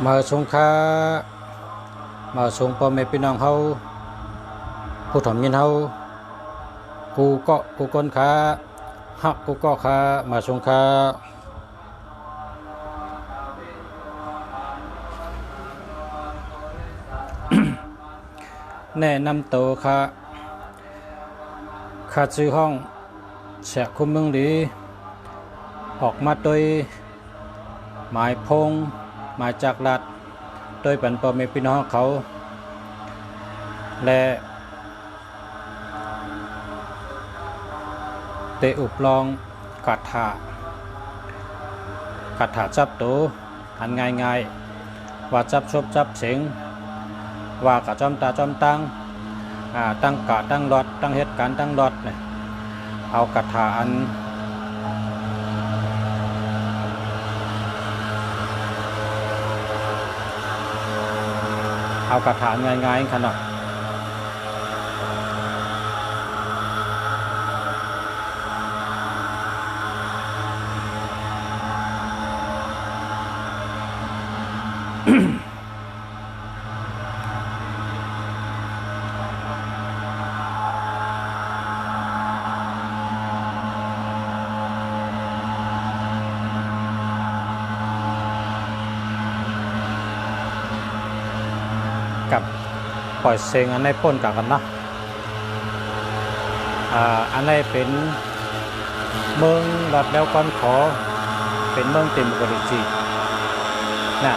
มาสงค้ามาส่งพ่อแม่พี่น้องเฮาผู้ถ่อมยินเฮากูก็กูก้นค้าฮักกูก็ค้ามาสงค้าแนะนำตัวค่ะข้าชื่อห้องแสกคุมเมืองหลีออกมาโดยหมายพงมาจากรัฐโดยปันพ่อแม่พี่น้องเขาและเตอุบลองกัดถาจับตัวอันง่ายๆว่าจับชบจับเสียงว่ากะจอมตาจอมตั้งตั้งกะตั้งรอดตั้งเหตุการณ์ตั้งรอดเนี่ยเอากัดถาอันเอากระถางง่ายๆขนาดกับปล่อยเสียงอันในพ่นกันนะอันในเป็นเมืองรัดแล้วก้อนขอเป็นเมืองติมกริจีนะ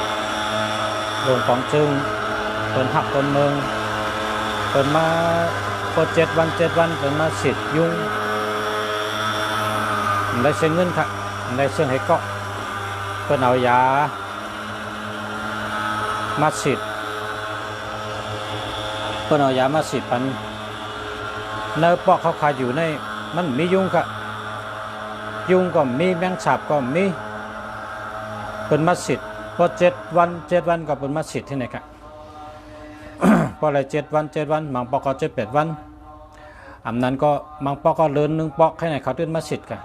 หลวงปองจึงเป็นหักต้นเมืองเป็นมาพอ7 วันเป็นมาสิทธิ์ยุ่งได้เสียเงินค่ะได้เสียงให้เกาะเป็นเอายามาสิทธิ์เพื่อนเอายามาสิปันเนื้อปอกเขาขายอยู่ในมันมียุงค่ะยุงก็มีแมงสาบก็มีเป็นมัสยิดพอ7 วันก็เป็นมัสยิดที่ไหนค่ะ พออะไร7 วันบางปอกก็7 8 วันอันนั้นก็บางปอกก็เลือน1 ปอกแค่ไหนเขาเดินมัสยิดค่ะ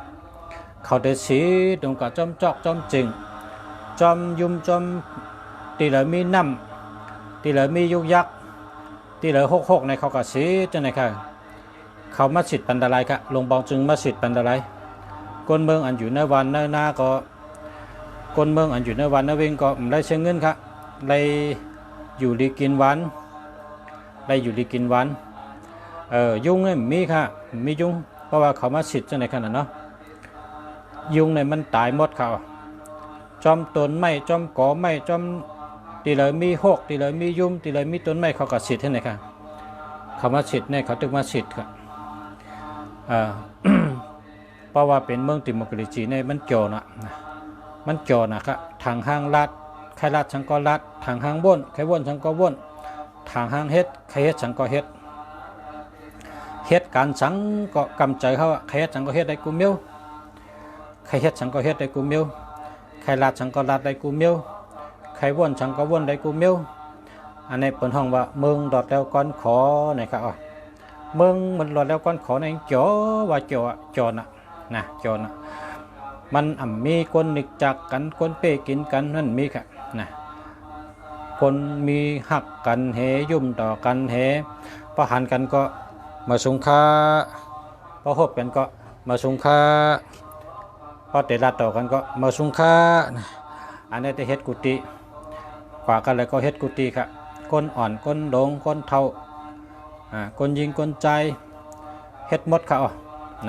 เขาเดินสีตรงกับจอมจอกจอมจิงจอมยุมจอมตีเหลือมีน้ำตีเหลือมียุกยักษ์ที่เหลือ66ในเขาก็สีจังไหนค่ะเขามัสยิดปันดาไลค่ะลงบองจึงมัสยิดปันดาไลคนเมืองอันอยู่ในวันในนาก็คนเมืองอันอยู่ในวันในเวงก็ได้เชิงเงินค่ะได้อยู่ดีกินวันยุงเนี่ยมีค่ะมียุงเพราะว่าเขามัสยิดจังไหนขนาดเนาะยุงเนี่ยมันตายหมดเขาจอมต้นไม้จอมกอไม้จอมตีเลยมี6ตีเลยมียุ่มตีเลยมีต้นไม้เขาก็สิทธิ์ให้ไหนค่ะเขามาสิทธิ์เนี่ยเขาตึกมาสิทธิ์ค่ะเพราะว่าเป็นเมืองติมกริจีเนี่ยมันโจนะครับทางห้างลัดใครลัดฉันก็ลัดทางห้างว่นใครว่นฉันก็ว่นทางห้างเฮ็ดใครเฮ็ดฉันก็เฮ็ดการสังก็กำใจเขาใครเฮ็ดฉันก็เฮ็ดได้กูเมียวใครเฮ็ดฉันก็เฮ็ดได้กูเมียวใครลัดฉันก็ลัดได้กูเมียวใครว่นฉันก็ว่นได้กูเมียวอันนี้เป็นห้องว่าเมืองดอดแล้วก้อนขอนะครับเมืองมันดอดแล้วก้อนขอในจ่อว่าจ่อนะมันมีคนนึกจักกันคนเป้กินกันนั่นมีค่ะนะคนมีหักกันเหยุ่มต่อกันเหประหันกันก็มาสงค้าประหบกันก็มาสงค้าพอเตลัดต่อกันก็มาสงค้าอันนี้จะเฮ็ดกุฏิกว่ากันเลยก็เฮ็ดกุฏิค่ะคนอ่อนคนหลงคนเท่าคนยิงคนใจเฮ็ดหมดค่ะ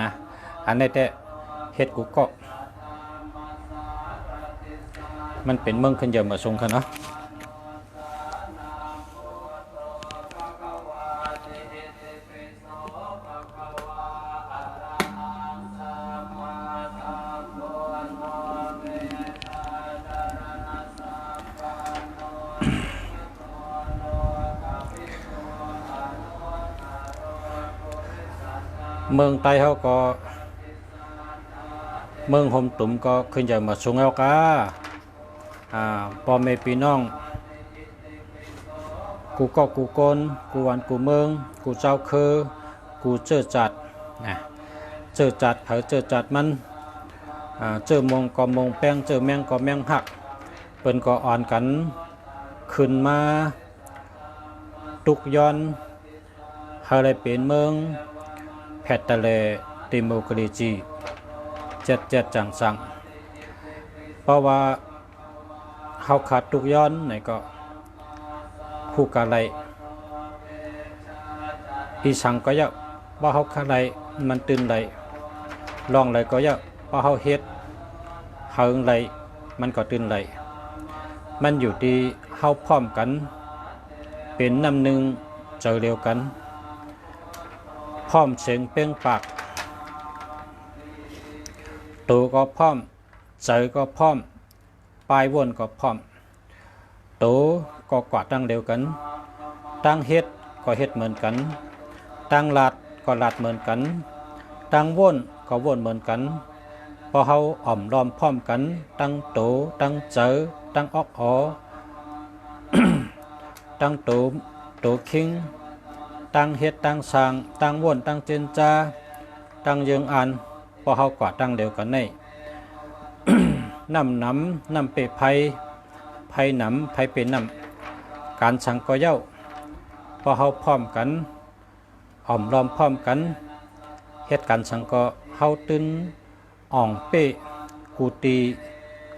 นะอันนี้แต่เฮ็ดกุก็มันเป็นเมืองขึ้นเยอะมาทรงค่ะเนาะเมืองไต้เขาก็เมืองโฮมตุ่มก็ขึ้นจากมาสูงแล้วก้าพ่อแม่พี่น้องกูก็กูโกนกูวันกูเมืองกูเจ้าคือกูเจอจัดเจอจัดเผอเจอจัดมันเจอมงก็มงแป้งเจอแมงก็แมงหักเปิ้นก็อ่อนกัน ขึ้นมาตุกย้อนเฮาเลยเป็นเมืองแพทตะเลติโมกรีจีเจ็ดจังสังเพราะว่าเฮาขาดตุกย้อนไหนก็คู่กะไรอีสังก็ยะว่าเฮาขาดไรมันตื่นไรลองไรก็ยะว่าเฮาเฮ็ดเฮาไรมันก็ตื่นไรมันอยู่ที่เฮาพร้อมกันเป็นน้ำหนึ่งเจอเดียวกันพร้อมเสียงเป้งปากตัวก็พร้อมใจก็พร้อมปลายวนก็พร้อมตัวก็กวาดตั้งเดียวกันตั้งเฮ็ดก็เฮ็ดเหมือนกันตั้งลาดก็ลาดเหมือนกันตั้งวนก็วนเหมือนกันพอเฮาอ่อมล้อมพร้อมกันตั้งโตตั้งเจอตั้งออกอ๋อ ตั้งโตคิงตั้งเฮ็ดตั้งสร้างตั้งวนตั้งเจนจาตั้งเยืองอันพอเฮากว่าตั้งเดียวกันใน น้ำเปไผ่น้ำไผ่เป็นน้ำการสังก็เย้าพอเฮาพร้อมกันอ่อมล้อมพร้อมกันเฮ็ดการสังก็เฮาตื่นอ่องเป้กูตี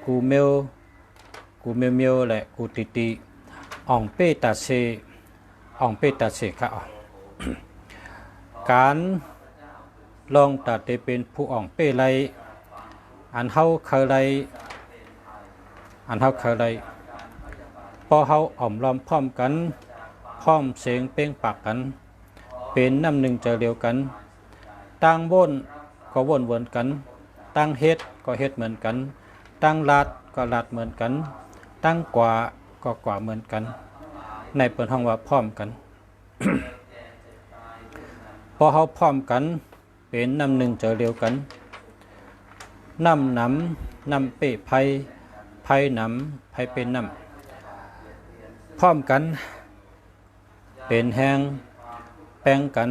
กูเมียวและกูตีอ่องเป้ตาเซค่ะการลองตัดได้เป็นผู้อ่องเป้ไรอันเฮาเคยไรพอเฮาอ่อมล้อมพร้อมกันพร้อมเสียงเป้งปากกันเป็นน้ำหนึ่งเจอเดียวกันตั้งวนก็วนกันตั้งเฮ็ดก็เฮ็ดเหมือนกันตั้งลาดก็ลาดเหมือนกันตั้งกว่าก็กว่าเหมือนกันในเปิดห้องว่าพร้อมกัน พอเฮาพร้อมกันเป็นน้ำหนึ่งเจอเดียวกันน้ำเปะไผ่น้ำไผ่เป็นน้ำพร้อมกันเป็นแห้งแป้งกัน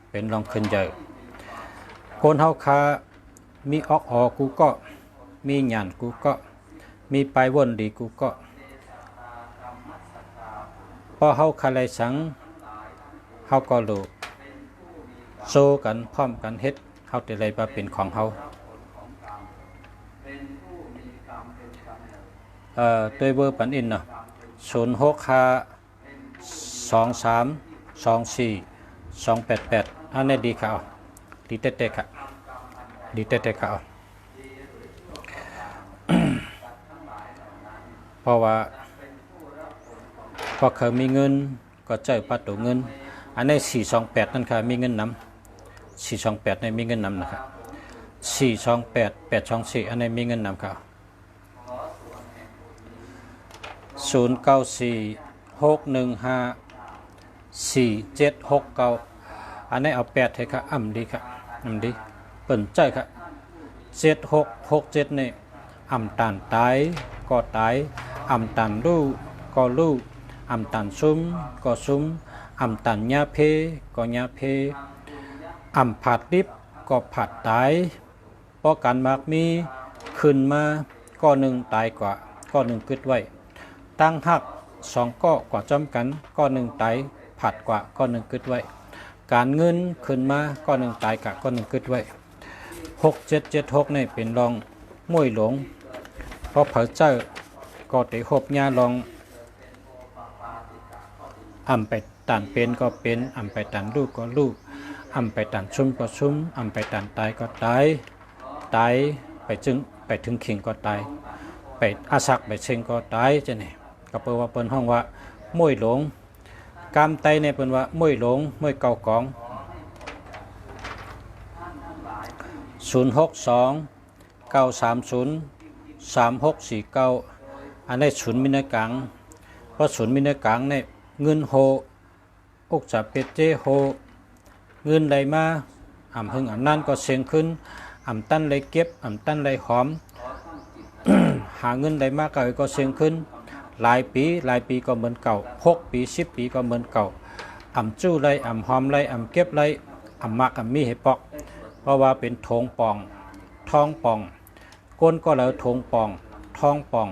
เป็นรองขึ้นใหญ่คนเฮาคามีออกกูก็มีหยานกูก็มีปลายวนดีกูก็พอเฮาคาไรสังเฮาก็รู้โซกันพร้อมกันเฮ็ดเฮาแต่ไรบ่เป็นของเฮาตัวเบอร์ปันอินเนาะ0652324288อันนี้ดีค่ะดีเตะค่ะเพราะว่าพอเขามีเงินก็จ่ายปัดตัวเงินอันนี้428นั่นค่ะมีเงินนำ428ในมีเงินนำนะครับ428 824อันนี้มีเงินนำค่ะ0946154769อันนี้เอา8ให้ค่ะดีค่ะดีเปิ่นใจค่ะ7667นี่ตันตายก็ตายตันรู้ก็รู้ตันซุ่มก็ซุ่มตันญาเพก็ญาเพผัดดิบก็ผัดตายเพราะการมากมีขึ้นมาก็หนึ่งตายกว่าก็หนึ่งกึดไว้ตั้งหัก2ก็กว่าจอมกันก็หนึ่งตายผัดกว่าก็หนึ่งกึดไว้การเงินขึ้นมาก็หนึ่งตายกะก็หนึ่งกึดไว้6776นี่เป็นรองมวยหลงเพราะเผาเจ้าก็ได้หบญาลองไปตันเป็นก็เป็นไปตันลูกก็ลูกไปตันซุ่มก็ซุ่มไปตันตายก็ตายไปถึงขิงก็ตายไปอาศักไปเชิงก็ตายจะนี่ก็แปลว่าเปิ้นห้องว่ามวยหลงกามไตในเปิ้นว่ามวยหลงมวยเก่ากอง062-930-3649อันนี้ศูนย์มินกลางเพราะศูนย์มินกลางในเงินโฮอกจะเป็ดเจโฮเงินไหลมาหึงนั่นก็เสียงขึ้นตั้นไหลเก็บตั้นไหลหอม หาเงินไหลมาก็เสียงขึ้นหลายปีก็เหมือนเก่า6 ปี10 ปีก็เหมือนเก่าจู้ไหลหอมไหลเก็บไหลมักมีให้ปอกเพราะว่าเป็นทองปองก้นก็แล้วทองปองทองปอง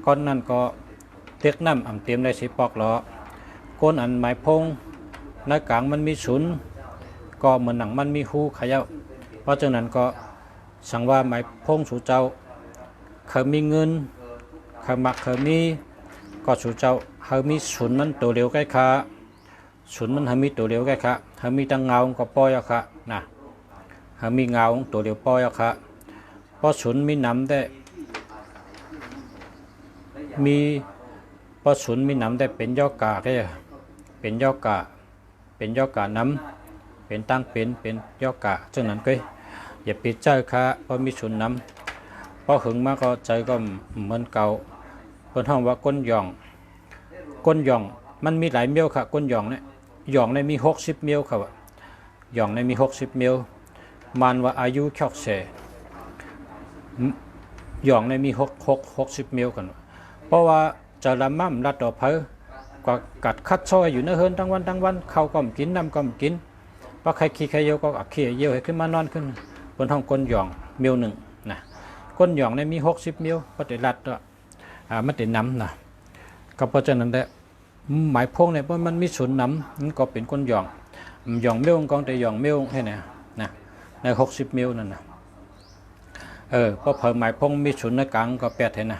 ก้อนนั่นก็ เตียกน้ำเตรียมได้สิปอกล้อก้นอันหมายพงในกลางมันมีศูนย์ก็เหมือนหนังมันมีหูขย่าเพราะฉะนั้นก็สั่งว่าหมายพงสู่เจ้าเขามีเงินเขามักเขามีก็สู่เจ้าเขามีศูนย์มันตัวเร็วใกล้ค่ะศูนย์มันเขามีตัวเร็วใกล้ค่ะเขามีตั้งเงาก็ปล่อยอะค่ะนะเขามีเงาตัวเร็วปล่อยอะค่ะเพราะศูนย์มีน้ำได้มีเพราะศูนย์มีน้ำได้เป็นย่อกาก็เป็นย่อกาเป็นย่อกาน้ำเป็นตั้งเป็นย่อกาฉะนั้นก็อย่าปิดใจค่ะเพราะมีศูนย์น้ำเพราะหึงมากก็ใจก็เหมือนเก่าเพิ่นห้องว่าก้นหย่องมันมีหลายเมียวค่ะก้นหย่องเนี่ยหย่องในมี60เมียวค่ะหย่องในมี60เมียวมันว่าอายุแค่เสหย่องในมี60เมียวกันเพราะว่าจะละมั่มรัดต่อเพอก็กัดคัดซอยอยู่ในเฮิรนทั้งวันเขาก็กินน้ำก็กินเพราะใครขี้ใครเยี่ยวก็ขี้เยี่ยวให้ขึ้นมานอนขึ้นบนห้องก้นหย่องเมียวหนึ่งนะก้นหย่องในมี60เมียวก็ได้รัดก็มันได้น้ำนะก็เพราะฉะนั้นแหละหมายพงเนี่ยเพราะมันมีศูนย์น้ำมันก็เป็นก้นหย่องเมียวกองแต่หย่องเมียวให้เนี่ยนะใน60เมียวนั่นนะเพราะเพิ่มหมายพงมีศูนย์ในกลางก็8เห็นนะ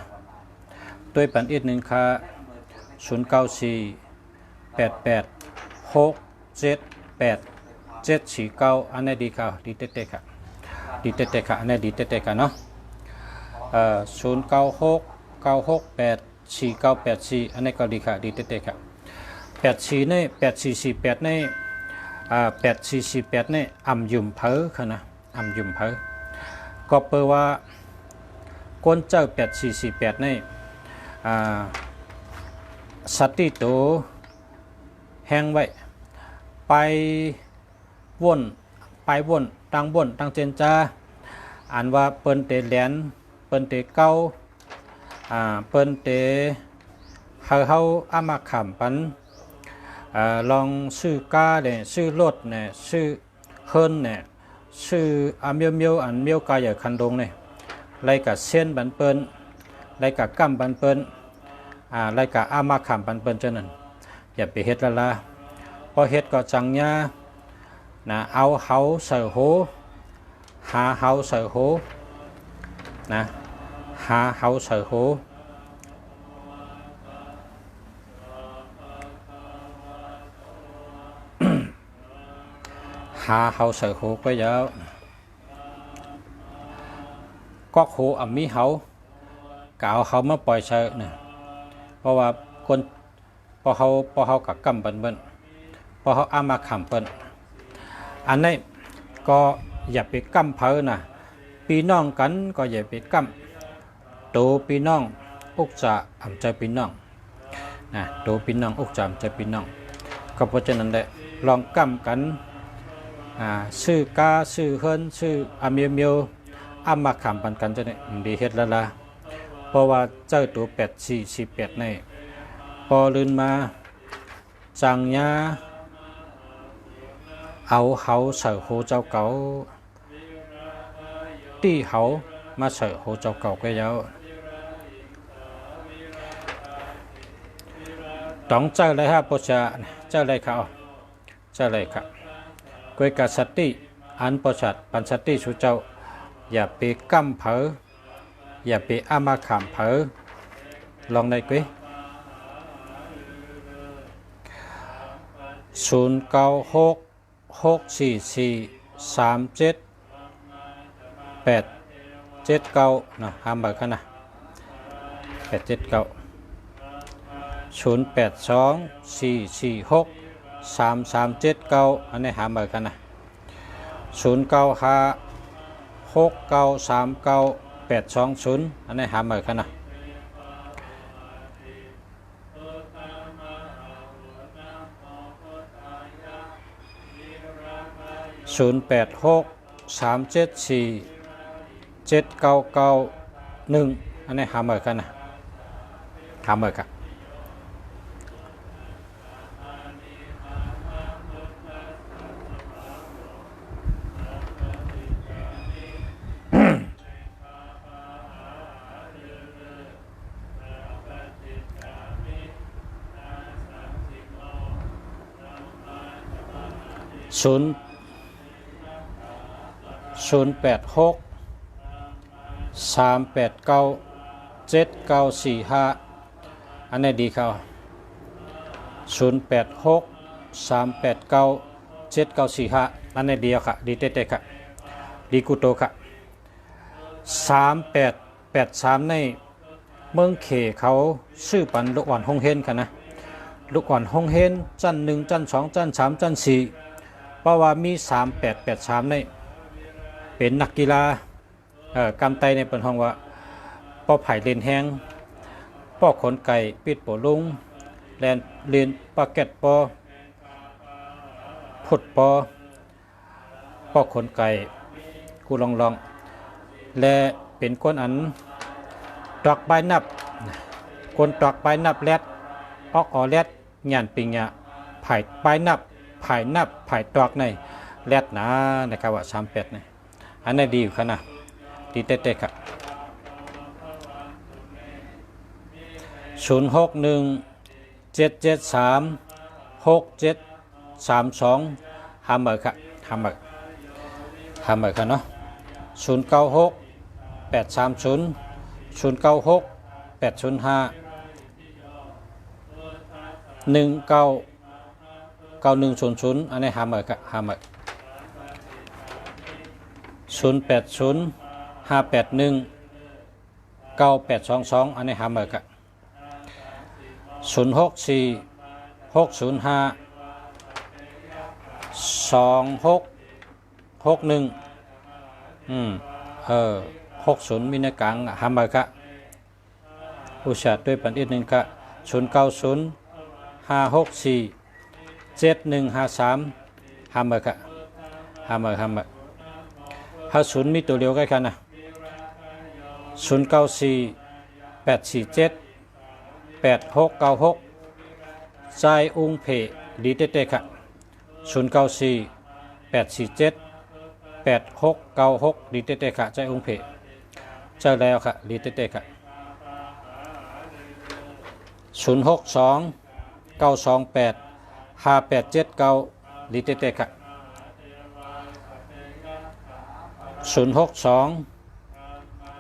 ตัวปันอีกหนึ่งค่ะ094886784749อันนี้ดีค่ะดีเต๊ะค่ะดีเต๊ะค่ะอันนี้ดีเต๊ะค่ะเนาะ0969684984อันนี้ก็ดีค่ะดีเต๊ะค่ะ84นี่8448นี่8448นี่ยุ่มเพ้อค่ะนะยุ่มเพ้อก็แปลว่าก้นเจ้า8448นี่สติโตแห้งไว้ไปวนตั้งเจนจ้าอ่านว่าเปิ้นเตแหลนเปิ้นเตเก้าเปิ้นเตเฮาอามาขำปันลองซื้อก้าเนี่ยซื้อรถเนี่ยซื้อเฮิรนเนี่ยซื้อเมียวอันเมียวกายใหญ่คันดงเนี่ยไรกับเส้นบันเปิ้นไรกับกั้มบันเปิ้นไรกับอามาขำบันเปิ้นเจ้านั่นอย่าไปเฮ็ดละพอเฮ็ดก็จังยานะเอาเฮาใส่โหหาเฮาใส่โหนะหาเฮาใส่โหหาเฮาใส่โหก็ยาวก็โหมีเฮากเอาเฮามาปล่อยใส่เนี่ยเพราะว่าคนพอเฮากับกำเปิ้นพอเฮาอามาขำเปิ้นอันนี้ก็อย่าไปกำเพ้อนะพี่น้องกันก็อย่าไปกำโตพี่น้องอุกจะใจพี่น้องนะโตพี่น้องอุกจะใจพี่น้องก็เพราะฉะนั้นแหละลองกำกันชื่อกาชื่อเฮิรนชื่อเมียวอามาขำปันกันจะเนี่ยดีเฮ็ดละละเพราะว่าเจ้าตัว8448นี่พอลืนมาจังยาเอาเฮาใส่โหเจ้าเก่าตีเฮามาใส่โหเจ้าเก่าก็ยาวต้องเจ้าเลยฮะพ่อชาเจ้าเลยครับเจ้าเลยครับกวยกาสติอันประชัดปันสติสุเจ้าอย่าไปกำเผออย่าไปอามาขำเผอลองได้กวย0966443789นะห้ามเบอร์กันนะ879 0824463379อันนี้หาเบอร์กันนะ0956939820อันนี้หาเบอร์กันนะ0863747991อันนี้หาเบอร์กันนะหาเบอร์กัน 086 389 7945อันนี้ดีเขา086 389 7945อันนี้เดียวค่ะดีเต้ๆค่ะดีกุโตค่ะ3883ในเมืองเขเขาชื่อปันลูกอ่อนฮงเฮนค่ะนะลูกอ่อนฮงเฮนจัน1จัน2จัน3จัน4เพราะว่ามี3883ในเป็นนักกีฬากำไตในเป็นห้องว่าป้อไผ่เลนแห้งป้อขนไก่ปิดโปลุงแลนเลียนปาเก็ตปอพุดปอป้อขนไก่กูลองและเป็นคนอันตอกใบนับคนตอกใบนับแรดออกออแรดหยันปิงยาไผ่ใบนับไผ่นับไผ่ตอกในแรดนะนะครับว่า38นี่อันนี้ดีอยู่ขนาดดีเต้ๆครับ061 773 6732ฮัมเมอร์ครับฮัมเมอร์ครับเนาะ096 830 096 805 199100อันนี้ฮัมเมอร์ครับฮัมเมอร์080 581 9822อันนี้ฮัมเมอร์ครับ064 605 266160มีในกลางฮัมเมอร์ครับอุตสาหด้วยปันอีกหนึ่งครับ090 564 7153ฮัมเมอร์ครับฮัมเมอร์50มีตัวเดียวกันค่ะนะ094 847 8696ใจอุ้งเพดีเต้ๆค่ะ094 847 8696ดีเต้ๆค่ะใจอุ้งเพเจ้าแล้วค่ะดีเต้ๆค่ะ062 928 5879ดีเต้ๆค่ะ062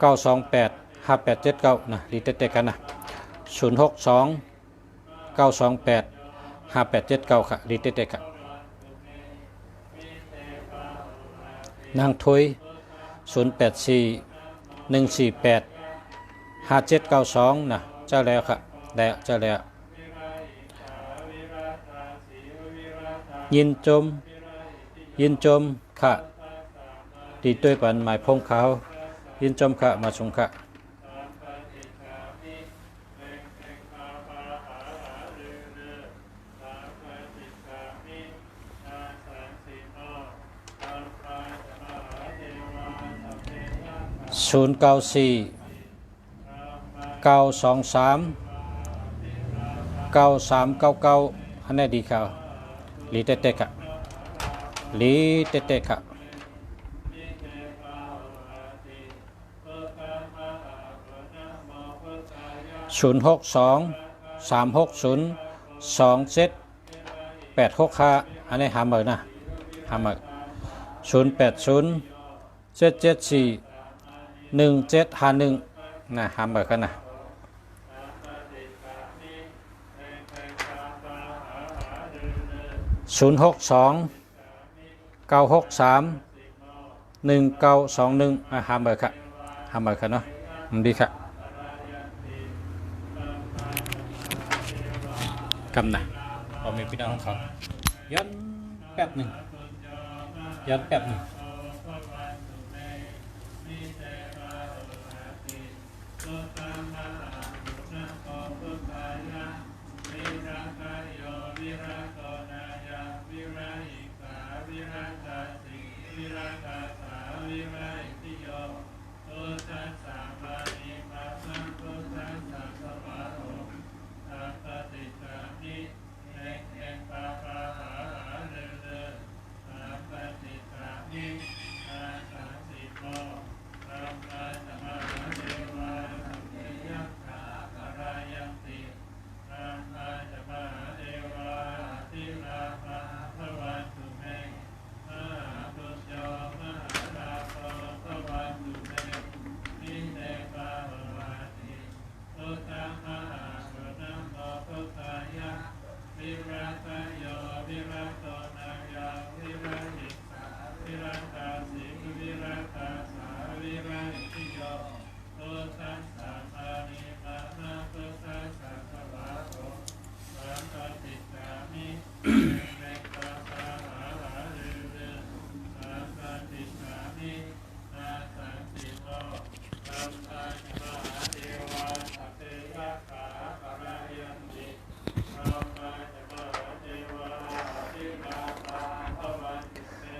928 5879นะดีเต้ๆกันนะ062 928 5879ค่ะดีเต้ๆค่ะนางทุย084 148 5792นะเจ้าแล้วค่ะแล้วเจ้าแล้วยินจมค่ะดีด้วยปันหมายพงเขายินจมค่ะมาชงค่ะ094 923 9399อันนี้ดีค่ะลีเต้ๆค่ะลีเต้ๆค่ะ062 360 27 865อันนี้ฮัมเมอร์นะฮัมเมอร์080 774 1751นะฮัมเมอร์กันนะ062 963 1921ฮัมเมอร์ค่ะฮัมเมอร์ค่ะเนาะดีค่ะกำนะพอมีพี่น้องของเขาย้อนแป๊บหนึ่ง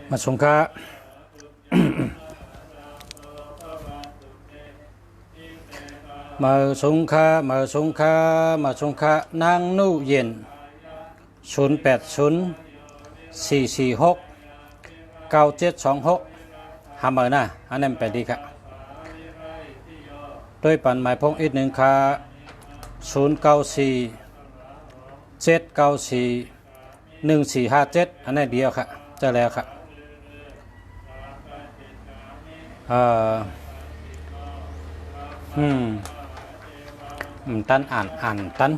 มาสงฆ์มาสงฆ์นางนุเย็น0804469726หาเมอนะอันนั้นไปดีค่ะด้วยปันหมายพงอีกหนึ่งค่ะ0947941457อันนั้นเดียวค่ะเจอแล้วค่ะตันอ่านตัน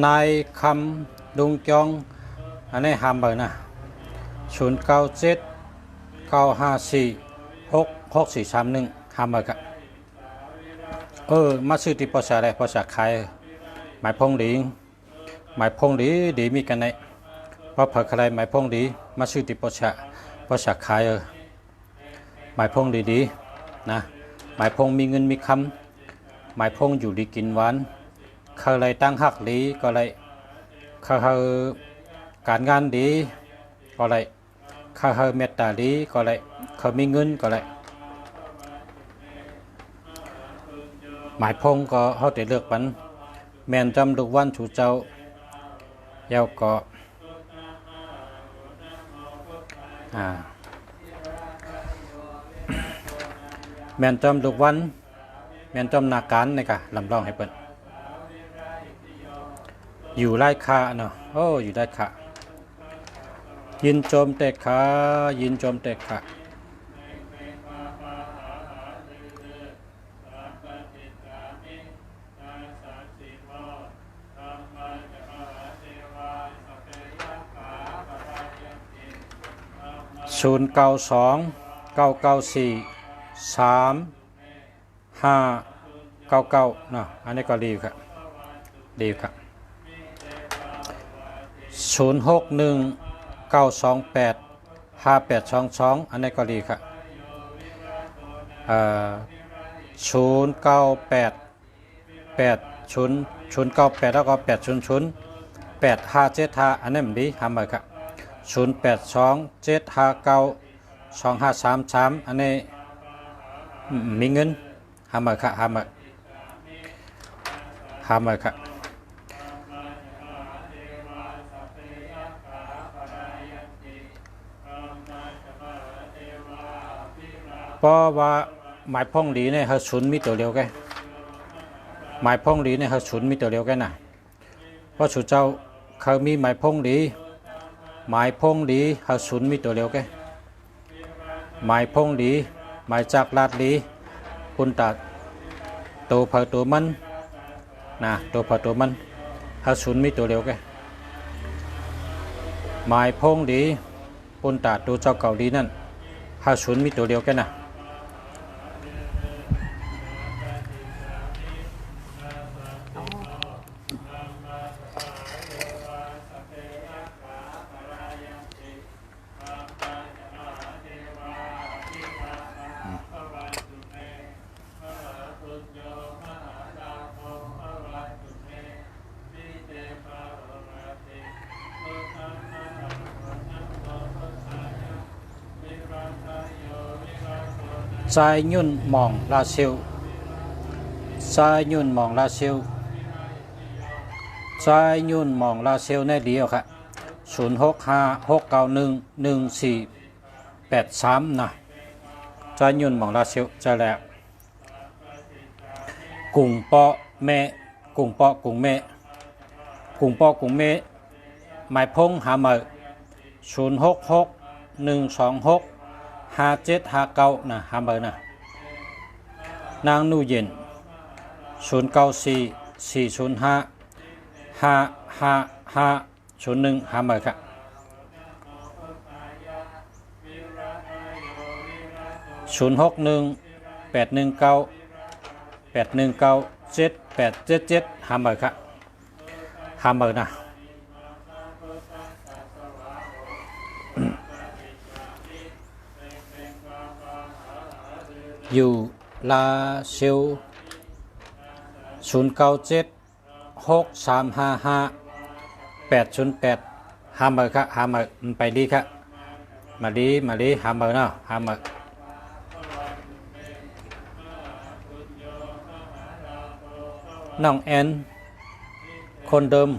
นายคำดุงจองอันนี้หามเบอร์นะ0979546641หามเบอร์ครับมาซื้อที่ภาษาอะไรภาษาขายหมายพงดีดีมีกันไหนเพราะเผื่อใครหมายพงดีมาซื้อที่ภาษาขายหมายพงดีนะหมายพงมีเงินมีคำหมายพงอยู่ดีกินหวานเขาเลยตั้งหักดีก็เลยเขาการงานดีก็เลยเขาเมตตาดีก็เลยเขามีเงินก็เลยหมายพงก็เขาได้เลือกปันแม่นจำลูกวันชูเจ้าเย้าก็แม่นจำลูกวันแม่นจำนาการนี่ค่ะลำลองให้เปิ้นอยู่ไร่ขาเนาะอยู่ได้ขายินโจมเตะขายินโจมเตะขา0929943599เนาะอันนี้ก็ดีครับดีครับ0619285822อันนี้ก็ดีครับ0988แล้วก็800857อันนี้มันดีทำไปครับ0827592533อันนี้มีเงินทำไปครับทำไปครับเพราะว่าหมายพงดีเนี่ยเขาชุนมีตัวเดียวกันหมายพงดีเนี่ยเขาชุนมีตัวเดียวกันนะเพราะสุเจ้าเขามีหมายพงดีเขาชุนมีตัวเดียวกันหมายพงดีหมายจากลาดดีคุณตาตัวเผาตัวมันนะตัวเผาตัวมันเขาชุนมีตัวเดียวกันหมายพงดีคุณตาตัวเจ้าเก่าดีนั่นเขาชุนมีตัวเดียวกันนะชายยุ่นมองลาเซลชายยุ่นมองลาเซลในเดียวครับ0656911483นะชายยุ่นมองลาเซลจะแล้วกุ้งเปาะแม่กุ้งแม่หมายพงหาเมอ0661265759นะหาเบอร์นะนางนูเย็น094405 5501หาเบอร์ครับ0618197877หาเบอร์ครับหาเบอร์นะอยู่ลาเซล0976355808หาเบอร์ครับหาเบอร์ไปดีครับมาดีหาเบอร์เนาะหาเบอร์น้องแอนคนเดิม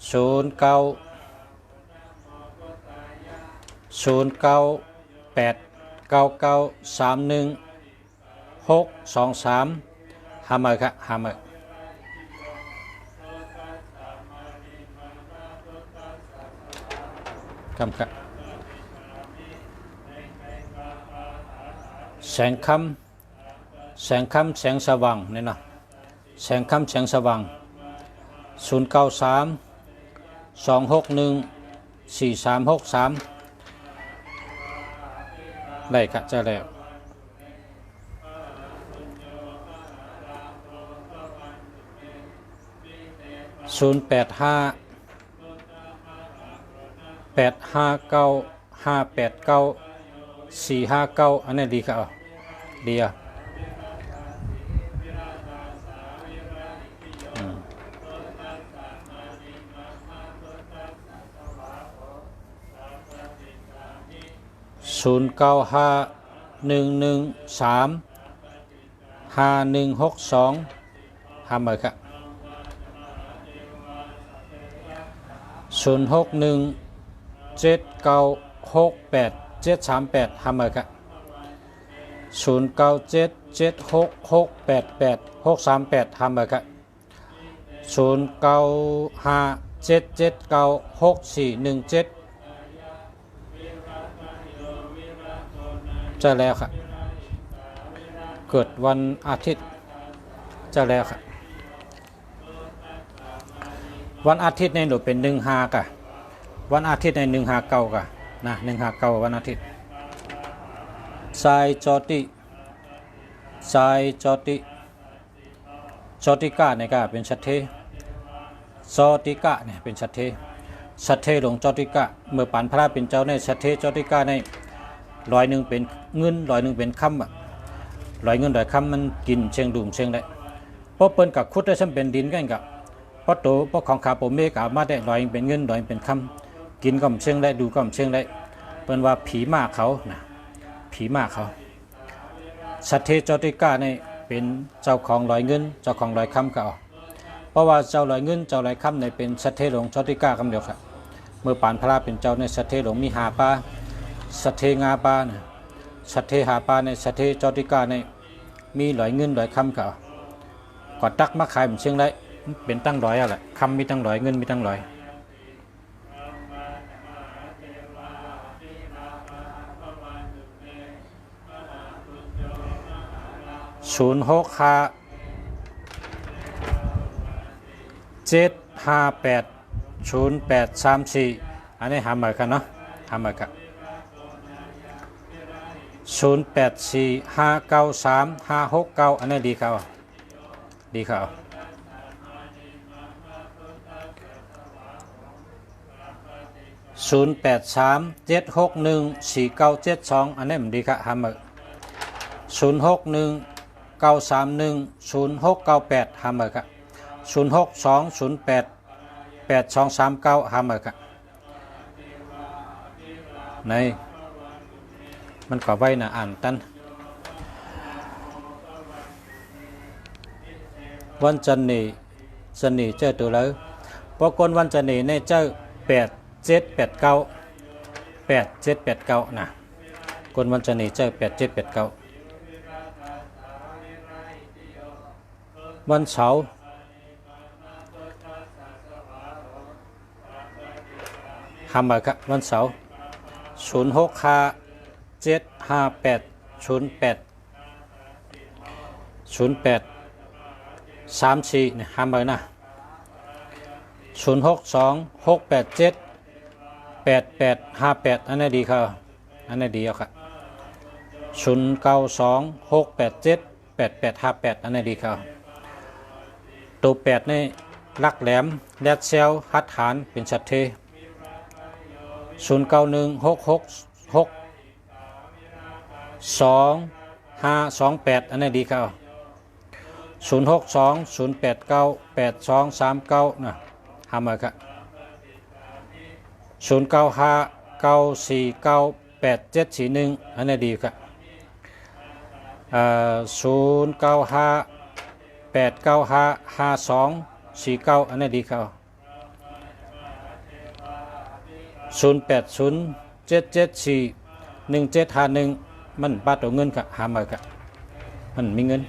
09831623หาเมอร์ครับหาเมอร์ครับแสงคำแสงสว่างนี่นะแสงคำแสงสว่าง0932614363ได้ครับจะแล้ว085859589459อันนี้ดีครับดีอ่ะ0951135162หาเบอร์ครับ0617968738หาเบอร์ครับ0977668838หาเบอร์ครับ0957796417จะแล้วครับเกิดวันอาทิตย์จะแล้วครับวันอาทิตย์ในหนูเป็น15กะวันอาทิตย์ใน159กะนะ159วันอาทิตย์ไซจอติกาเนี่ยก็เป็นชัดเทจอติกะเนี่ยเป็นชัดเทหลงจอติกะเมื่อปันพระเป็นเจ้าในชัดเทจอติกะใน100เป็นเงิน100เป็นคำอ่ะ100เงิน100คำมันกินเชียงดุมเชียงได้เพราะเปิ้นกับคุดได้ซ้ำเป็นดินกันกับเพราะโตเพราะของขาโปเมกามาได้100เป็นเงิน100เป็นคำกินก็เชียงได้ดูก็เชียงได้เปิ้นว่าผีมากเขานะผีมากเขาสัตเทจอติกาในเป็นเจ้าของ100เงินเจ้าของ100คำก็เพราะว่าเจ้า100เงินเจ้า100คำในเป็นสัตเทหลงจอติกาคำเดียวครับเมื่อปานพระเป็นเจ้าในสัตเทหลงมีหาปาสัตเทงาปานะสัตเทหาปาในสัตเทจอติกาในมี100เงิน100คำก็ตักมาขายเหมือนเชียงได้เป็นตั้ง100อะไรคำมีตั้ง100เงินมีตั้ง1000657580834อันนี้หาเบอร์กันเนาะหาเบอร์กัน0845935569อันนี้ดีครับ0837614972อันนี้มันดีครับหาเบอร์0619310698หาเบอร์ครับ0620888239หาเบอร์ครับในมันก็ไว้นะอ่านตันวันจันนี่เจอตัวแล้วพอกนวันจันนี่ในเจอ8789นะกนวันจันนี่เจอ8789วันเสาร์หาเบอร์ครับวันเสาร์0657580834เนี่ยหาเบอร์นะ 062 687 8858อันนี้ดีครับอันนี้ดีเอาครับ092 687 8858อันนี้ดีครับตัว8นี่ลักแหลมแดดเซลหัดฐานเป็นชัดเท091 666 2528อันนี้ดีครับ062 089 8239นะหามาครับ095 949 8741อันนี้ดีครับ095 895 5249อันนี้ดีครับ080 774 1751มันบาทเอาเงินครับหามาครับมันมีเงิน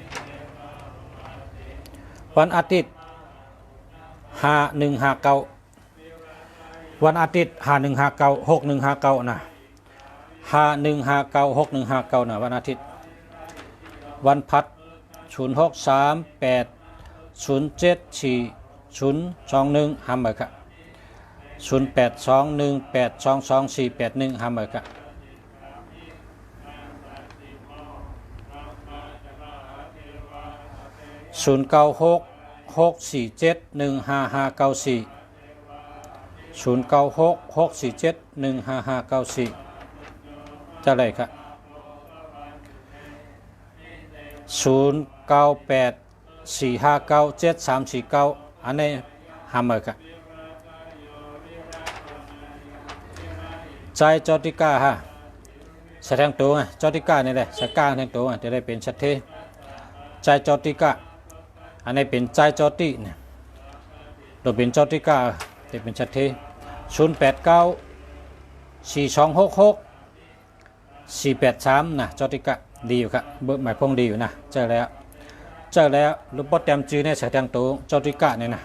วันอาทิตย์5159วันอาทิตย์5159 6159นะ5159 6159นะวันอาทิตย์วันพัด063 8 074 021หามาครับ0821 822 481หามาครับ096 647 15594 096 647 15594จะอะไรครับ098 459 7349อันนี้หามาครับใจจอติก้าฮะแสดงตัวไงจอติก้านี่แหละสก้าแสดงตัวจะได้เป็นชัดเทใจจอติก้าอันนี้เป็นใจจอติเนี่ยเราเป็นจอติก้าจะเป็นชัดเท089 4266 483นะจอติก้าดีอยู่ครับเบอร์หมายพงดีอยู่นะเจอแล้วรูปโปรแกรมจื้อเนี่ยแสดงตัวจอติก้าเนี่ยนะ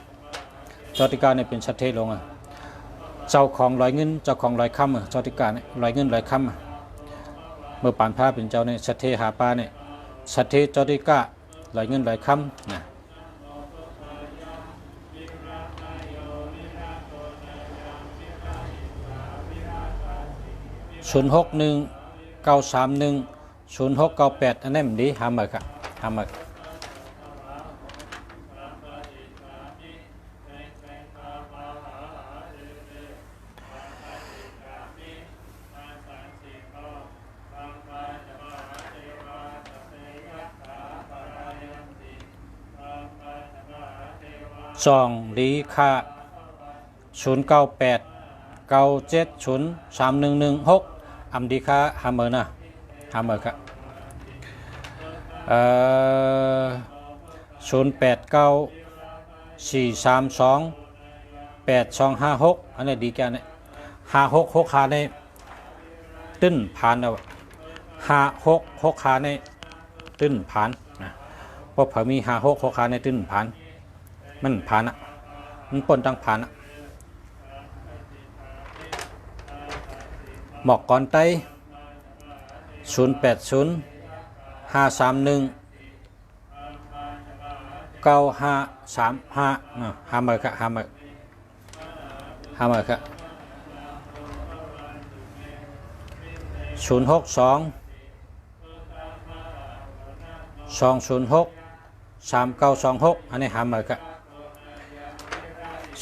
จอติก้าเนี่ยเป็นชัดเทลงอ่ะเจ้าของลอยเงินเจ้าของลอยคำจอติก้าเนี่ยลอยเงินลอยคำเมื่อปานผ้าเป็นเจ้าเนี่ยชัดเทหาปลาเนี่ยชัดเทจอติก้าลอยเงินลอยคำนะ061 931 0698อันนี้มันดีหามาครับหามาสองลีค่า098 970 3116อัมดีค่าหามานะหามาครับ089 432 8256อันนี้ดีแก่เนี่ย566ขาในตื้นผ่านเอา566ขาในตื้นผ่านนะเพราะเผื่อมี566ขาในตื้นผ่านมันผ่านอ่ะมันปนตั้งผ่านอ่ะหมอกก่อนไต080 531 9535หามาครับหามาครับ062 206 3926อันนี้หามาครับ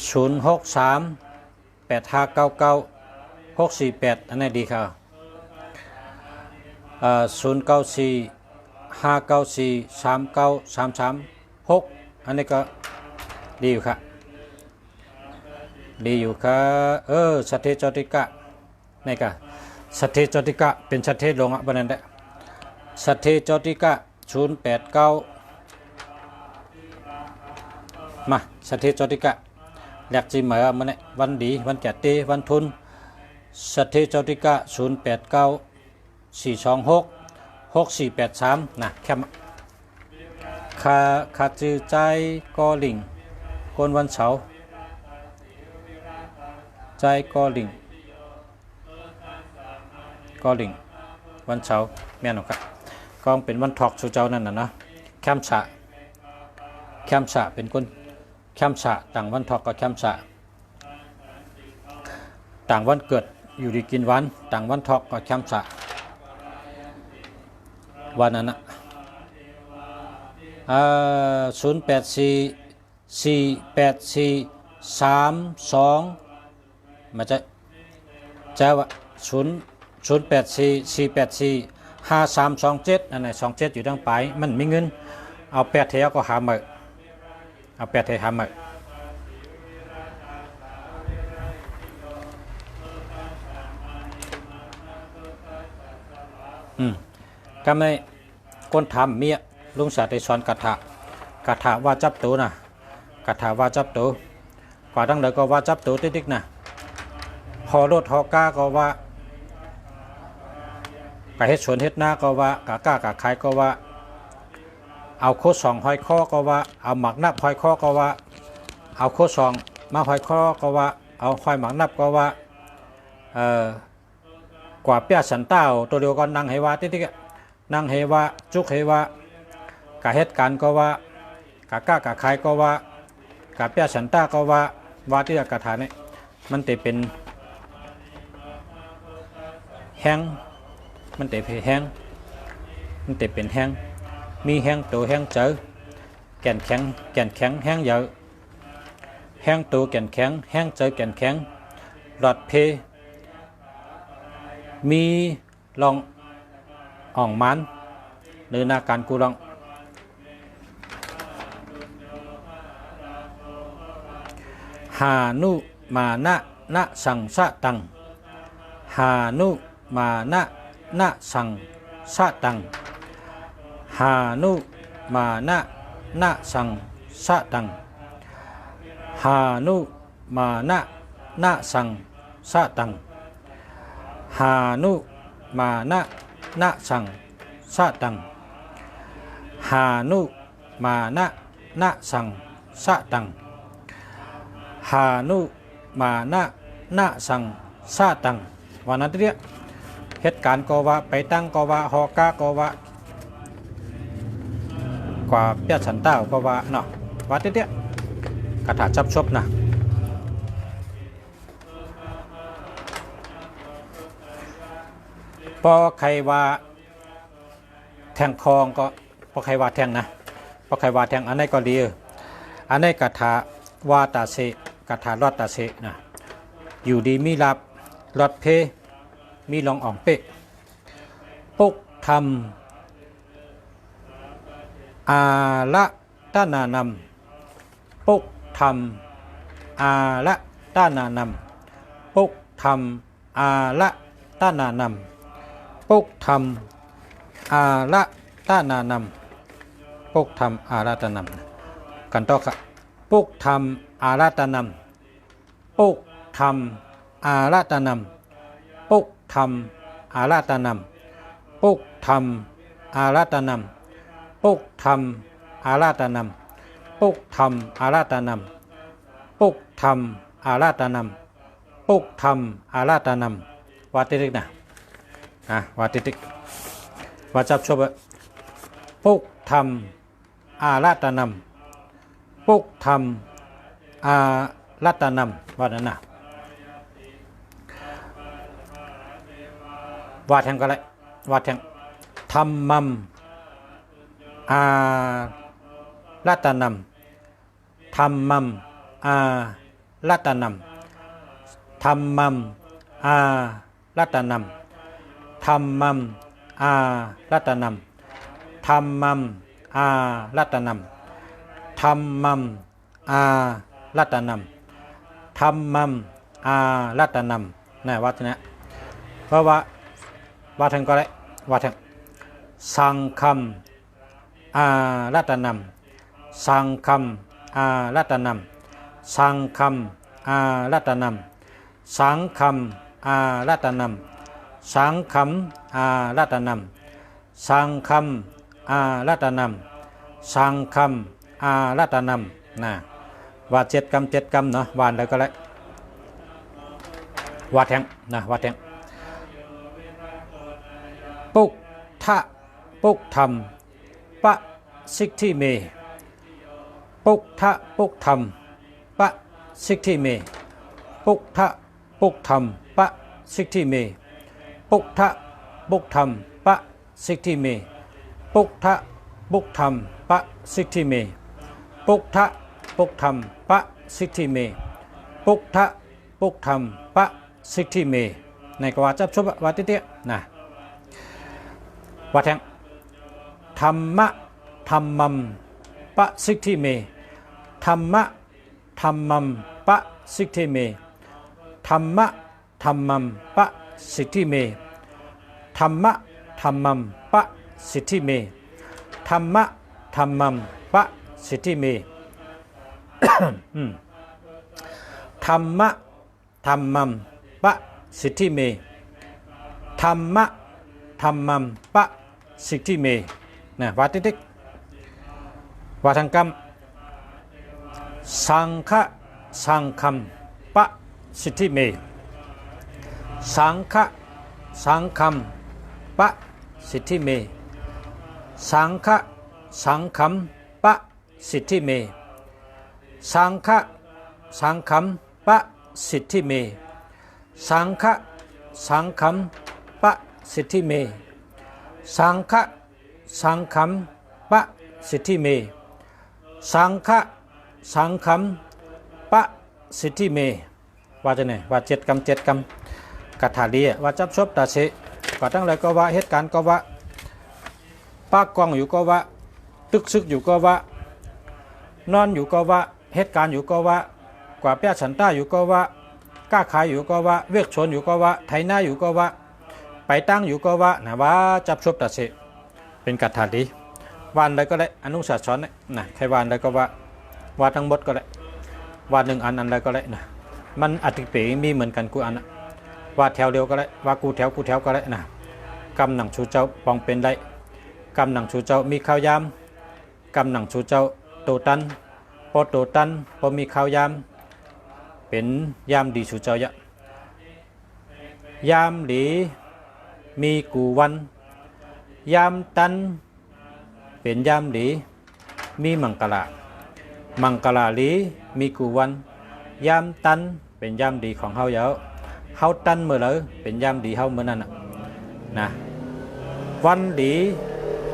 063 8599 648อันนี้ดีครับ094 594 39336อันนี้ก็ดีอยู่ครับดีอยู่ครับสเตจอติกะนี่ก็สเตจอติกะเป็นสเตลงอ่ะบันนั้นแหละสเตจอติกะ089มาสเตจอติกะแหลกจีเหมือมันเนี่ยวันดีวันแก่เตวันทุนสเตจอติกะ089 426 6483นะแค่คาจือใจกอลิงกนวันเสาร์ใจกอลิงวันเสาร์แม่นหรอครับกองเป็นวันถอกสู่เจ้านั่นนะแคมสะเป็นคนแคมสะต่างวันถอกกับแคมสะ ต่างวันเกิดอยู่ดีกินวันต่างวันทอกก็แคมสะวันนั้นนะ08448432มาจะว่า0844845327อันไหน27อยู่ทางปลายมันมีเงินเอา8เทก็หามาเอา8เทหามาก็ไม่คนทำเมียลุงสาธิตสอนกระถาว่าจับตัวนะกระถาว่าจับตัวกว่าตั้งเลยก็ว่าจับตัวติ๊กๆนะพอรถฮอก้าก็ว่ากะเฮ็ดสวนเฮ็ดนาก็ว่ากะก้ากะขายก็ว่าเอาโคสองหอยข้อก็ว่าเอาหมักนับหอยข้อก็ว่าเอาโคสองมาหอยข้อก็ว่าเอาหอยหมักนับก็ว่ากว่าเปียสันเต้าตัวเดียวก็นั่งให้ว่าติ๊กๆนั่งให้ว่าจุกให้ว่ากะเฮ็ดการก็ว่ากะก้ากะขายก็ว่ากะเปียสันเต้าก็ว่าที่กระถานี่มันจะเป็นแห้งมันจะเป็นแห้งมันจะเป็นแห้งมีแห้งตัวแห้งเจอแก่นแข็งแห้งเยอะแห้งตัวแก่นแข็งแห้งเจอแก่นแข็งหลอดเพมีลองอ่องมันหรือนาการกูลองหานุมานะสังสะตังหานุมานะสังสะตังหานุมานะสังสะตังหานุมานะสังสะตังหานุมานะสังสะตังหานุมานะสังสะตังหานุมานะสังสะตังวันนั้นเรียกเหตุการณ์ก็ว่าไปตั้งก็ว่าฮอกาก็ว่ากว่าเปียสันเต้าก็ว่าเนาะว่าเตี้ยกระถาจับชบนะพอใครว่าแทงคองก็พอใครว่าแทงนะพอใครว่าแทงอันนี้ก็ดีอันนี้กระถาวาตาเสกระถารอดตาเสนะอยู่ดีมีรับรอดเพมีลองอ่องเป๊ะปุกทำอาละตานานำปุกทำอาละตานานำปุกทำอาละตานานำปุกทำอาละตานานำปุกทำอาละตานำกันต่อครับปุกทำอาละตานำปุกทำอาละตานำปุกทำอาราตนำปุกทำอาราตนำปุกทำอาราตนำปุกทำอาราตนำปุกทำอาราตนำปุกทำอาราตนำวาติริกนะวาติริกวาจับชบปุกทำอาราตนำปุกทำอาราตนำวานั้นนะวาดแทงก็เลยวาดแทงธรรมัมอารัตนัมธรรมัมอารัตนัมธรรมัมอารัตนัมธรรมัมอารัตนัมธรรมัมอารัตนัมธรรมัมอารัตนัมธรรมัมอารัตนัมนี่วัดนะเพราะว่าว่าทางก็ได้ว่าทางสังคำอารัตนัมสังคำอารัตนัมสังคำอารัตนัมสังคำอารัตนัมสังคำอารัตนัมสังคำอารัตนัมสังคำอารัตนัมนะว่า7 กรรมเนาะวานแล้วก็ได้ว่าแทงนะว่าแทงปุกทะปุกธรรมปะสิกธิเมปุกทะปุกธรรมปะสิกธิเมปุกทะป ปุกธรรมปะสิทธิเมปุกทะปุกธรรมปะสิทธิเมปุกทะปุกธรรมปะสิทธิเมปุกทะปุกธรรมปะสิทธิเมปุกทะปุกธรรมปะสิทธิเมในกว่าจับชบว่าติเตนะว่าแทงธรรมะธรรมัมปะสิทธิเมธรรมะธรรมัมปะสิทธิเมธรรมะธรรมัมปะสิทธิเมธรรมะธรรมัมปะสิทธิเมธรรมะธรรมัมปะสิทธิเมธรรมะธรรมัมปะสิทธิเมธรรมะธรรมัมปะสิทธิเมนะว่าติ๊กว่าทางกรรมสังฆะสังฆัมปะสิทธิเมสังฆะสังฆัมปะสิทธิเมสังฆะสังฆัมปะสิทธิเมสังฆะสังฆัมปะสิทธิเมสังฆะสังฆัมปะสิทธิเมสังฆะสังฆัมปะสิทธิเมสังฆะสังฆัมปะสิทธิเมว่าจะไหนว่าเจ็ดกรรมเจ็ดกรรมกัทธาลีว่าจับชบตาเสก็ตั้งเลยก็ว่าเหตุการณ์ก็ว่าป้ากองอยู่ก็ว่าตึกซึกอยู่ก็ว่านอนอยู่ก็ว่าเหตุการณ์อยู่ก็ว่ากว่าเปียฉันต้าอยู่ก็ว่ากล้าขายอยู่ก็ว่าเวียกชนอยู่ก็ว่าไถนาอยู่ก็ว่าไปตั้งอยู่ก็ว่านะว่าจับชบตาเสเป็นกัทธาลีวานเลยก็ได้อนุสาสน์นะใครวานเลยก็ว่าทั้งหมดก็ได้ว่าหนึ่งอันอะไรก็ได้นะมันอติเปมีเหมือนกันกูอันว่าแถวเดียวก็ได้ว่ากูแถวก็ได้นะกำหนังชูเจ้าปองเป็นได้กำหนังชูเจ้ามีข้าวยามกำหนังชูเจ้าโตตันพอโตตันพอมีข้าวยามเป็นยามดีชูเจ้ายะยามดีมีกูวันยามตันเป็นยามดีมีมังกลาลีมีกูวันยามตันเป็นยามดีของเฮาเยอะเฮาตันเมื่อไรเป็นยามดีเฮาเมื่อนั้นนะวันดี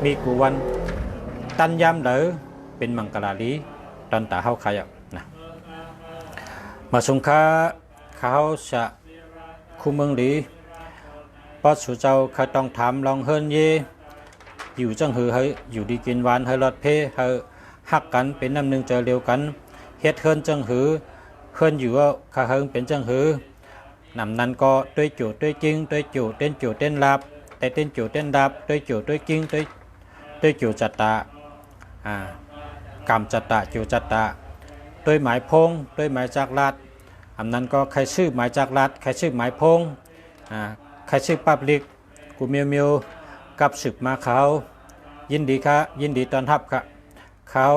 มีกูวันตันยามเดอเป็นมังกลาลีตันตาเฮาขยับนะมาสงค้าเขาจะคู่เมืองดีพอสู่เจ้าเขาต้องถามลองเฮิรนเยอยู่จังหือให้อยู่ดีกินหวานให้รอดเพให้หักกันเป็นน้ำหนึ่งเจอเร็วกันเฮ็ดเฮิรนจังหือเฮิรนอยู่ว่าข้าเฮิรนเป็นจังหือนำนั้นก็ด้วยจูด้วยจริงด้วยจูเต้นจูเต้นลาบแต่เต้นจูเต้นลาบด้วยจูด้วยจริงด้วยจูจัตตากรรมจัตตาจูจัตตาด้วยหมายพงด้วยหมายจากลาดอันนั้นก็ใครชื่อหมายจากลาดใครชื่อหมายพงใครชื่อปับลิกกูเมียวกับศึกมาเขายินดีค่ะยินดีต้อนรับค่ะเขา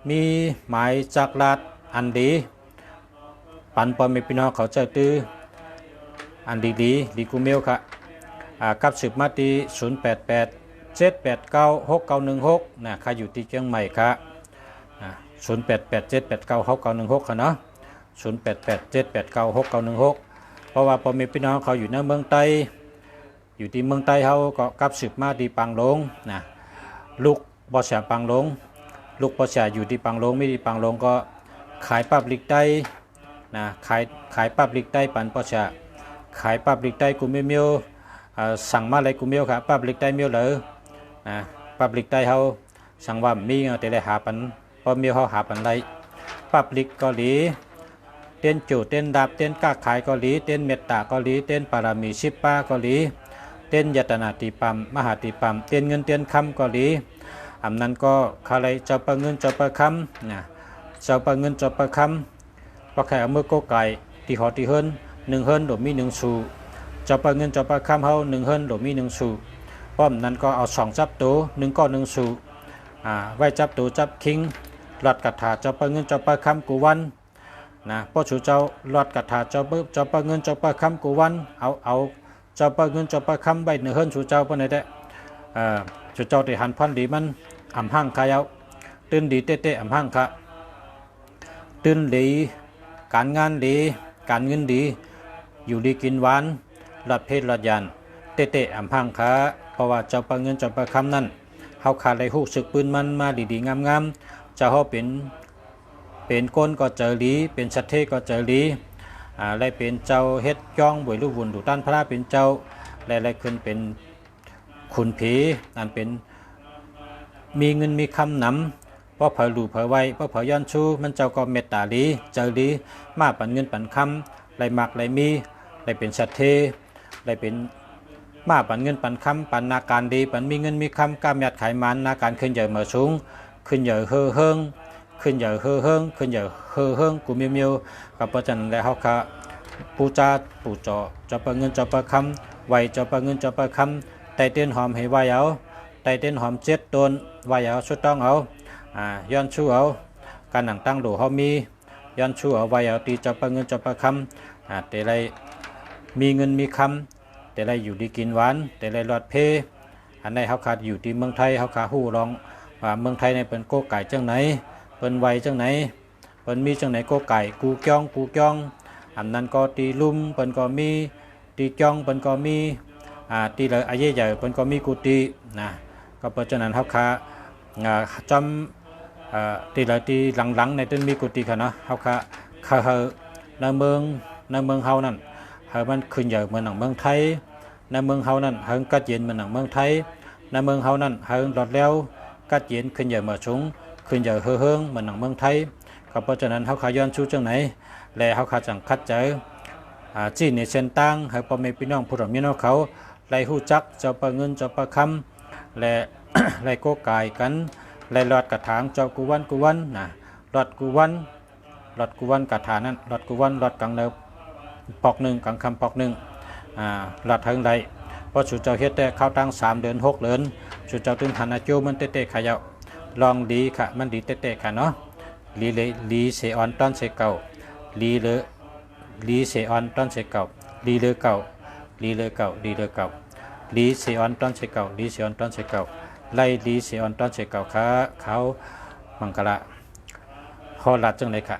มีหมายจากลาดอันดีปันปอมีพี่น้องเขาเจอตื้ออันดีกูเมียวค่ะกับศึกมาตี0887896916นะใครอยู่ที่เชียงใหม่ค่ะ0887896916ค่ะเนาะ0887896916เพราะว่าพอมีพี่น้องเขาอยู่ในเมืองไต้อยู่ที่เมืองไต้เขาก็กับสืบมาที่ปังหลงนะลูกบอสปังหลงลูกบอสอยู่ที่ปังหลงไม่ที่ปังหลงก็ขายปับลิกไต้นะขายปับลิกไต้ปันบอสขายปับลิกไต้กูไม่เมียวสั่งมาอะไรกูเมียวครับปับลิกไต้เมียวเลยนะปับลิกไต้เขาสั่งว่ามีแต่ได้หาปันพอเมียวเขาหาปันไรปับลิกเกาหลีเต้นจูเต้นดาบเต้นก้าขายเกาหลีเต้นเมตตาเกาหลีเต้นปารามีชิปป้าเกาหลีเต้นยตนาติปัมมหาติปัมเต้นเงินเต้นคำเกาหลีอันนั้นก็คาไรเจ้าปะเงินเจ้าปะคำนะเจ้าปะเงินเจ้าปะคำก็แค่เอามือโกไก่ตีหอตีเฮิรนหนึ่งเฮิรนโดมีหนึ่งสูเจ้าปะเงินเจ้าปะคำเขาหนึ่งเฮิรนโดมีหนึ่งสูป้อมนั้นก็เอาสองจับตัวหนึ่งก็หนึ่งสูไว้จับตัวจับคิงหลอดกระถาเจ้าปะเงินเจ้าปะคำกูวันนะพ่อชูเจ้าหลอดกระถาเจ้าปะเงินเจ้าปะคำกูวันเอาเจ้าปะเงินเจ้าปะคำใบหนึ่งเฮิรนชูเจ้าปะไหนได้ชูเจ้าที่หันพันดีมันอ่ำห้างขายเอาตื่นดีเต้อ่ำห้างค่ะตื่นดีการงานดีการเงินดี อยู่ดีกินหวานหลัดเพศหลัดยานเตะอำพังขาเพราะว่าเจ้าปะเงินเจ้าปะคำนั่นเฮาขาดได้ฮู้สึกปืนมันมาดีๆงามๆจะเฮาเป็นก้นก็เจอหลีเป็นสัตเทก็เจอหลีและเป็นเจ้าเฮ็ดย่องบวยลูกวุ่นดูต้านพระเป็นเจ้าและขึ้นเป็นขุนผีอันเป็นมีเงินมีคำนำเพราะเผยหลู่เผยไว้เพราะเผยย้อนชูมันเจ้าก็เมตตาลีเจอลีมาปันเงินปันคำไรมักไรมีไรเป็นสัตเทไรเป็นมาปันเงินปันคำปันนาการดีปันมีเงินมีคำกล้ามยัดไขมันนาการขึ้นใหญ่มาสูงขึ้นใหญ่เฮ่อเฮิงขึ้นใหญ่เฮ่อเฮิงขึ้นใหญ่เฮ่อเฮิงกูเมียวกับประจันและเฮาค่ะปูจาปูจอจะปะเงินจะปะคำไว้จะปะเงินจะปะคำไตเต้นหอมให้ไว้เอาไตเต้นหอมเจ็ดต้นไว้เอาสุดต้องเอาย้อนชูเอาการหนังตั้งดูเฮามีย้อนชูเอาไว้เอาตีจะปะเงินจะปะคำแต่ไรมีเงินมีคำแต่ไรอยู่ดีกินหวานแต่ไรรอดเพอันใดเฮาขาดอยู่ที่เมืองไทยเฮาขาฮู้ร้องว่าเมืองไทยในเป็นโกไก่จังไหนเป็นไวจังไหนเป็นมีจังไหนโกไก่กูจ้องอันนั้นก็ตีลุ่มเป็นก็มีตีจ้องเป็นก็มีตีเลยอาเย่ใหญ่เป็นก็มีกุฏินะก็เพราะฉะนั้นเฮาขาจำตีเลยตีหลังในต้นมีกุฏิค่ะเนาะเฮาขาในเมืองเฮานั่นเฮามันขึ้นใหญ่เหมือนหนังเมืองไทยในเมืองเฮานั่นเฮากัดเย็นเหมือนหนังเมืองไทยในเมืองเฮานั่นเฮาหลอดแล้วกัดเย็นขึ้นใหญ่มาสูงขึ้นใหญ่เฮืองเหมือนหนังเมืองไทยก็เพราะฉะนั้นเฮาขาย้อนชูจังไหนและเฮาขาจังคัดเจอจีนในเส้นตั้งให้พ่อแม่พี่น้องผู้ร่วมมีน้องเขาไล่หู้จักเจ้าปะเงินเจ้าปะคำและ ไล่โกกายกันไล่หลอดกระถางเจ้ากุวันนะหลอดกุวันกระถางนั้นหลอดกุวันหลอดกังเนบปอกหนึ่งกังคำปอกหนึ่งหลอดทางใดเพราะสุเจ้าเฮ็ดแต่เข้าตั้ง3 เดือน 6 เดือนสุเจ้าตื่นหันอาจูมันเตะขยะลองดีค่ะมันดีเตะค่ะเนาะลีเสออนต้นเสเก่าลีเสออนต้นเสเก่าลีเลเก่าลีเสออนต้นเสเก่าลีเสออนต้นเสเก่าไล่ลีเสออนต้นเสเก่าเขามังกละฮอลัดจังเลยค่ะ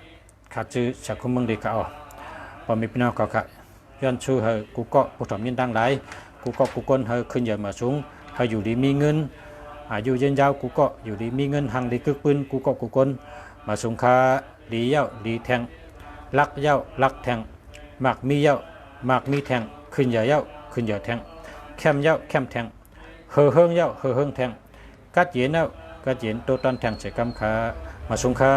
ข้าจื้อสักคุมึงดีค่ะอ๋อพอมีพี่น้องก็ค่ะย้อนชูเฮอกูก็ผู้ถมยินดังหลายกูก็กูก้นเฮอขึ้นใหญ่มาสูงเฮออยู่ดีมีเงินอยู่เย็นยาวกูก็อยู่ดีมีเงินหังดีกึกปืนกูก็กูก้นมาสูงค่าดีเย้าดีแทงลักเย้าลักแทงหมากมีเย้าหมากมีแทงขึ้นใหญ่เย้าขึ้นใหญ่แทงแคมเย้าแคมแทงเฮอเฮิงเย้าเฮอเฮิงแทงกัดเย็นเย้ากัดเย็นโตตันแทงเสกำขามาสูงค่า